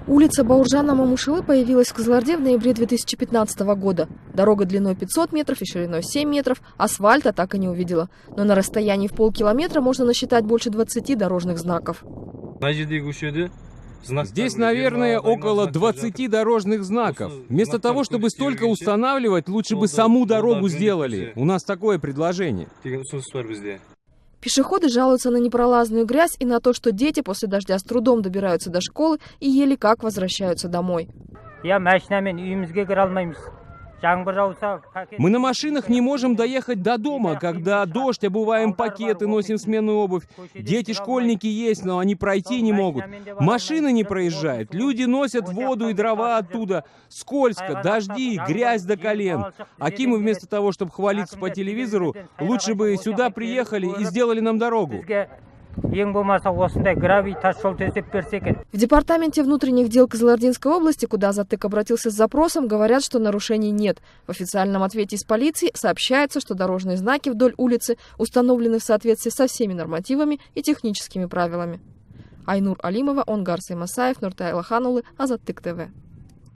Улица Бауржана Мамушилы появилась в Кызылорде в ноябре 2015 года. Дорога длиной 500 метров и шириной 7 метров, асфальта так и не увидела. Но на расстоянии в полкилометра можно насчитать больше 20 дорожных знаков. Здесь, наверное, около 20 дорожных знаков. Вместо того, чтобы столько устанавливать, лучше бы саму дорогу сделали. У нас такое предложение. Пешеходы жалуются на непролазную грязь и на то, что дети после дождя с трудом добираются до школы и еле как возвращаются домой. Мы на машинах не можем доехать до дома, когда дождь, обуваем пакеты, носим сменную обувь. Дети, школьники есть, но они пройти не могут. Машины не проезжают, люди носят воду и дрова оттуда. Скользко, дожди, грязь до колен. Акимы вместо того, чтобы хвалиться по телевизору, лучше бы сюда приехали и сделали нам дорогу. В департаменте внутренних дел Кызылординской области, куда Азаттык обратился с запросом, говорят, что нарушений нет. В официальном ответе из полиции сообщается, что дорожные знаки вдоль улицы установлены в соответствии со всеми нормативами и техническими правилами. Айнур Алимова, Онгар Саймасаев, Нуртай Лоханулы, Азаттык ТВ.